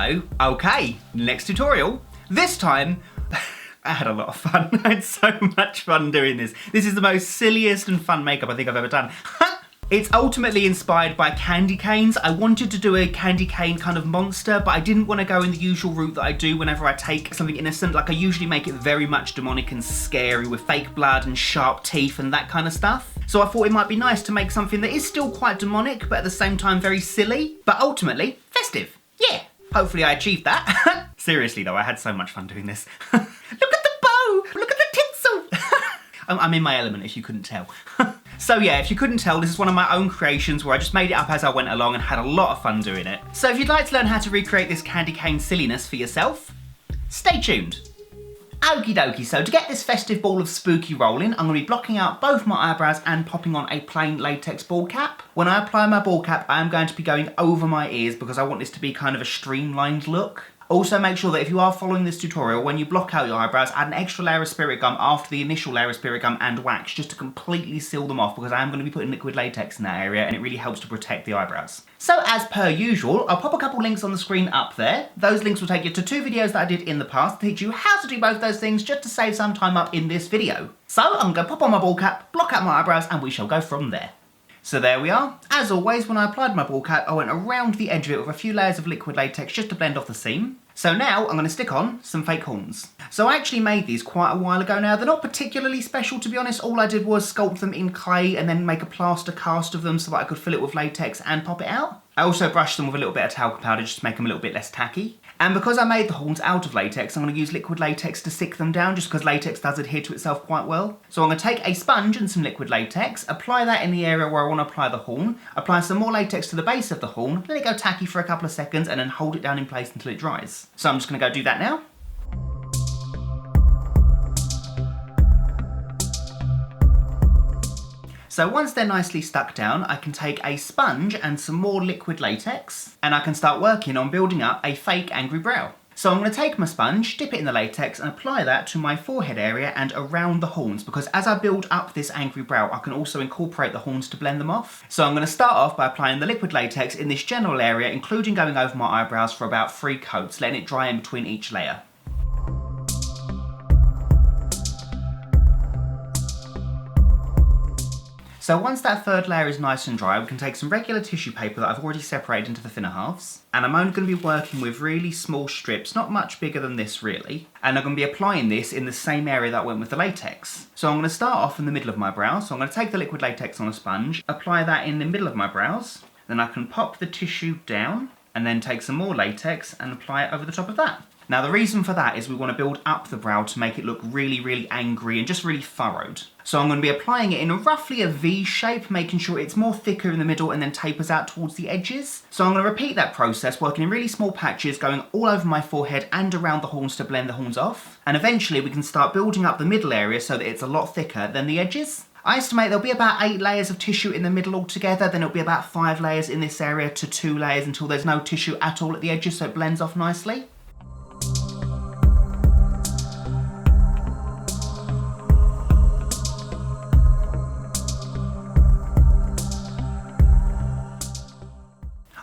So, okay, next tutorial. This time, I had a lot of fun. I had so much fun doing this. This is the most silliest and fun makeup I think I've ever done. It's ultimately inspired by candy canes. I wanted to do a candy cane kind of monster, but I didn't want to go in the usual route that I do whenever I take something innocent. Like I usually make it very much demonic and scary with fake blood and sharp teeth and that kind of stuff. So I thought it might be nice to make something that is still quite demonic, but at the same time very silly, but ultimately festive. Yeah, hopefully I achieved that. Seriously though, I had so much fun doing this. Look at the bow, look at the tinsel. I'm in my element if you couldn't tell. So yeah, if you couldn't tell, this is one of my own creations where I just made it up as I went along and had a lot of fun doing it. So if you'd like to learn how to recreate this candy cane silliness for yourself, stay tuned. Okie dokie, so to get this festive ball of spooky rolling, I'm going to be blocking out both my eyebrows and popping on a plain latex ball cap. When I apply my ball cap, I am going to be going over my ears because I want this to be kind of a streamlined look. Also make sure that if you are following this tutorial, when you block out your eyebrows, add an extra layer of spirit gum after the initial layer of spirit gum and wax, just to completely seal them off, because I am going to be putting liquid latex in that area and it really helps to protect the eyebrows. So as per usual, I'll pop a couple links on the screen up there. Those links will take you to 2 videos that I did in the past to teach you how to do both those things just to save some time up in this video. So I'm going to pop on my ball cap, block out my eyebrows, and we shall go from there. So there we are. As always, when I applied my ball cap, I went around the edge of it with a few layers of liquid latex just to blend off the seam. So now I'm going to stick on some fake horns. So I actually made these quite a while ago now. They're not particularly special, to be honest. All I did was sculpt them in clay and then make a plaster cast of them so that I could fill it with latex and pop it out. I also brushed them with a little bit of talcum powder just to make them a little bit less tacky. And because I made the horns out of latex, I'm going to use liquid latex to stick them down, just because latex does adhere to itself quite well. So I'm going to take a sponge and some liquid latex, apply that in the area where I want to apply the horn, apply some more latex to the base of the horn, let it go tacky for a couple of seconds, and then hold it down in place until it dries. So I'm just going to go do that now. So once they're nicely stuck down, I can take a sponge and some more liquid latex, and I can start working on building up a fake angry brow. So I'm going to take my sponge, dip it in the latex, and apply that to my forehead area and around the horns, because as I build up this angry brow, I can also incorporate the horns to blend them off. So I'm going to start off by applying the liquid latex in this general area, including going over my eyebrows for about 3 coats, letting it dry in between each layer. So once that third layer is nice and dry, we can take some regular tissue paper that I've already separated into the thinner halves. And I'm only going to be working with really small strips, not much bigger than this really. And I'm going to be applying this in the same area that went with the latex. So I'm going to start off in the middle of my brow. So I'm going to take the liquid latex on a sponge, apply that in the middle of my brows. Then I can pop the tissue down and then take some more latex and apply it over the top of that. Now the reason for that is we want to build up the brow to make it look really, really angry and just really furrowed. So I'm going to be applying it in roughly a V shape, making sure it's more thicker in the middle and then tapers out towards the edges. So I'm going to repeat that process, working in really small patches, going all over my forehead and around the horns to blend the horns off. And eventually we can start building up the middle area so that it's a lot thicker than the edges. I estimate there'll be about 8 layers of tissue in the middle altogether, then it'll be about 5 layers in this area to 2 layers until there's no tissue at all at the edges, so it blends off nicely.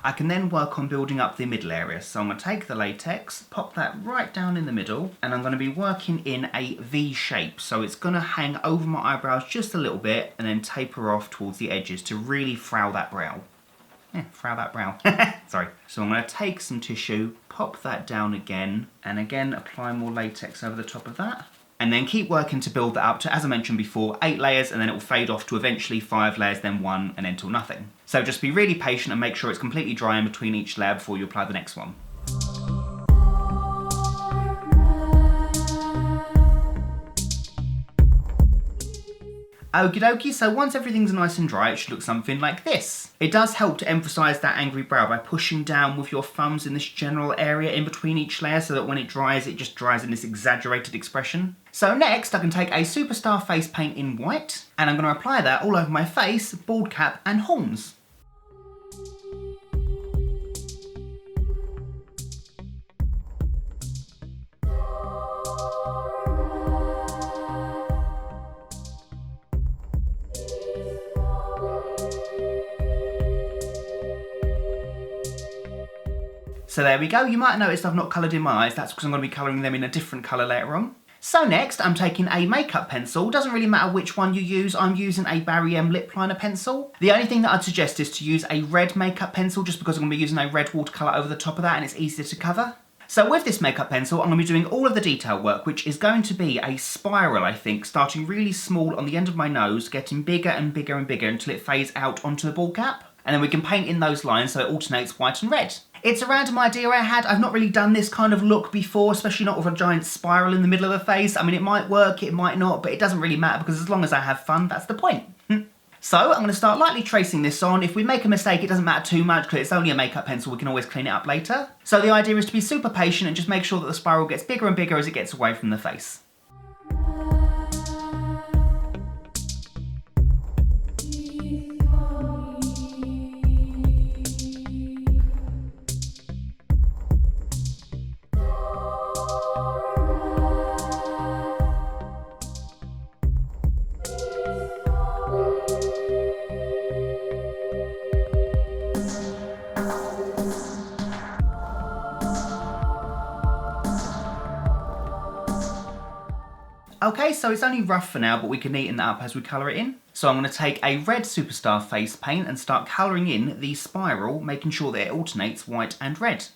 I can then work on building up the middle area. So I'm going to take the latex, pop that right down in the middle, and I'm going to be working in a V shape. So it's going to hang over my eyebrows just a little bit and then taper off towards the edges to really frow that brow. Yeah, frow that brow. Sorry. So I'm going to take some tissue, pop that down again, and again apply more latex over the top of that. And then keep working to build that up to, as I mentioned before, 8 layers, and then it will fade off to eventually 5 layers, then 1, and then till nothing. So just be really patient and make sure it's completely dry in between each layer before you apply the next one. Okie dokie, so once everything's nice and dry, it should look something like this. It does help to emphasise that angry brow by pushing down with your thumbs in this general area in between each layer so that when it dries, it just dries in this exaggerated expression. So next, I can take a Superstar face paint in white, and I'm going to apply that all over my face, bald cap and horns. So there we go. You might notice I've not coloured in my eyes. That's because I'm going to be colouring them in a different colour later on. So next, I'm taking a makeup pencil. Doesn't really matter which one you use. I'm using a Barry M lip liner pencil. The only thing that I'd suggest is to use a red makeup pencil, just because I'm going to be using a red watercolour over the top of that and it's easier to cover. So with this makeup pencil, I'm going to be doing all of the detail work, which is going to be a spiral, I think, starting really small on the end of my nose, getting bigger and bigger and bigger until it fades out onto the ball cap. And then we can paint in those lines so it alternates white and red. It's a random idea I had. I've not really done this kind of look before, especially not with a giant spiral in the middle of the face. I mean, it might work, it might not, but it doesn't really matter because as long as I have fun, that's the point. So I'm going to start lightly tracing this on. If we make a mistake, it doesn't matter too much because it's only a makeup pencil. We can always clean it up later. So the idea is to be super patient and just make sure that the spiral gets bigger and bigger as it gets away from the face. Okay, so it's only rough for now, but we can neaten that up as we colour it in. So I'm going to take a red Superstar face paint and start colouring in the spiral, making sure that it alternates white and red.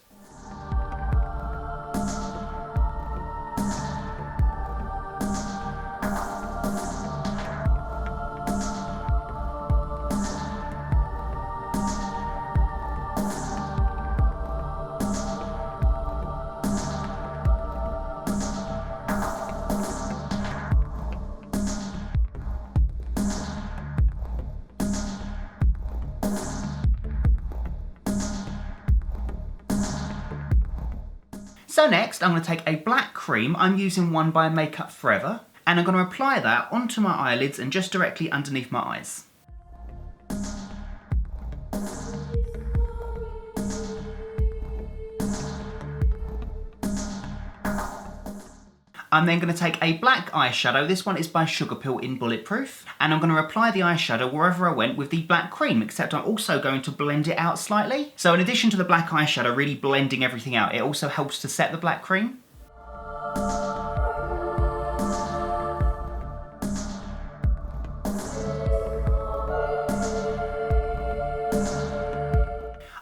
So next, I'm going to take a black cream. I'm using one by Makeup Forever, and I'm going to apply that onto my eyelids and just directly underneath my eyes. I'm then going to take a black eyeshadow. This one is by Sugarpill in Bulletproof. And I'm going to apply the eyeshadow wherever I went with the black cream, except I'm also going to blend it out slightly. So in addition to the black eyeshadow really blending everything out, it also helps to set the black cream.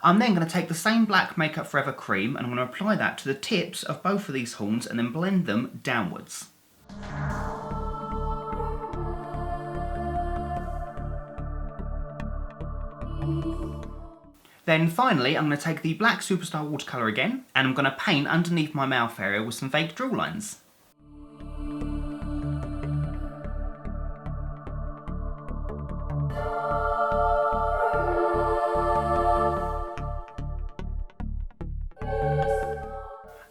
I'm then going to take the same black Makeup Forever cream and I'm going to apply that to the tips of both of these horns and then blend them downwards. Then finally, I'm going to take the black Superstar watercolour again and I'm going to paint underneath my mouth area with some fake drill lines.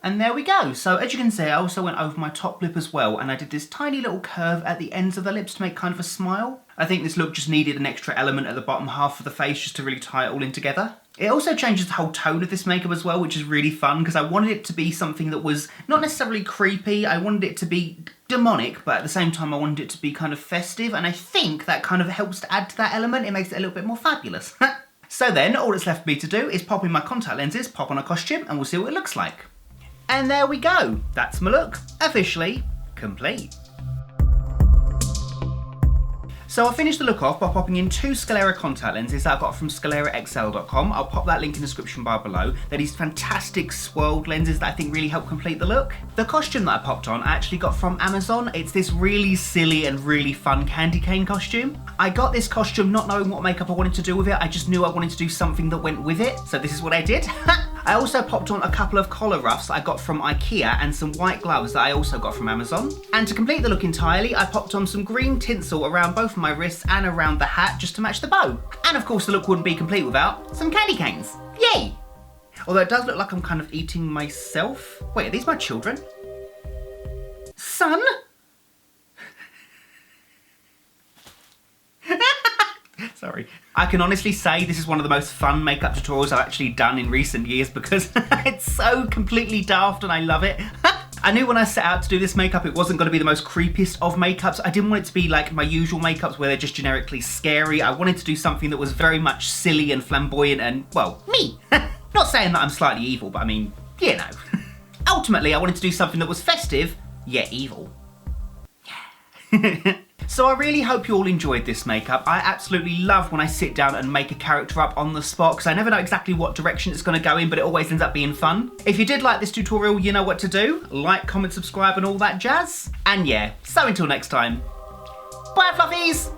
And there we go. So as you can see, I also went over my top lip as well, and I did this tiny little curve at the ends of the lips to make kind of a smile. I think this look just needed an extra element at the bottom half of the face just to really tie it all in together. It also changes the whole tone of this makeup as well, which is really fun because I wanted it to be something that was not necessarily creepy. I wanted it to be demonic, but at the same time I wanted it to be kind of festive, and I think that kind of helps to add to that element. It makes it a little bit more fabulous. So then all that's left for me to do is pop in my contact lenses, pop on a costume, and we'll see what it looks like. And there we go. That's my look, officially complete. So I finished the look off by popping in 2 Scalera contact lenses that I got from ScaleraXL.com. I'll pop that link in the description bar below. They're these fantastic swirled lenses that I think really help complete the look. The costume that I popped on I actually got from Amazon. It's this really silly and really fun candy cane costume. I got this costume not knowing what makeup I wanted to do with it. I just knew I wanted to do something that went with it. So this is what I did. I also popped on a couple of collar ruffs that I got from IKEA and some white gloves that I also got from Amazon. And to complete the look entirely, I popped on some green tinsel around both my wrists and around the hat just to match the bow. And of course the look wouldn't be complete without some candy canes. Yay! Although it does look like I'm kind of eating myself. Wait, are these my children? Son? Sorry. I can honestly say this is one of the most fun makeup tutorials I've actually done in recent years because it's so completely daft and I love it. I knew when I set out to do this makeup it wasn't going to be the most creepiest of makeups. I didn't want it to be like my usual makeups where they're just generically scary. I wanted to do something that was very much silly and flamboyant and, well, me. Not saying that I'm slightly evil, but I mean, you know. Ultimately, I wanted to do something that was festive, yet evil. Yeah. So I really hope you all enjoyed this makeup. I absolutely love when I sit down and make a character up on the spot, because I never know exactly what direction it's going to go in, but it always ends up being fun. If you did like this tutorial, you know what to do. Like, comment, subscribe and all that jazz. And yeah, so until next time, bye fluffies!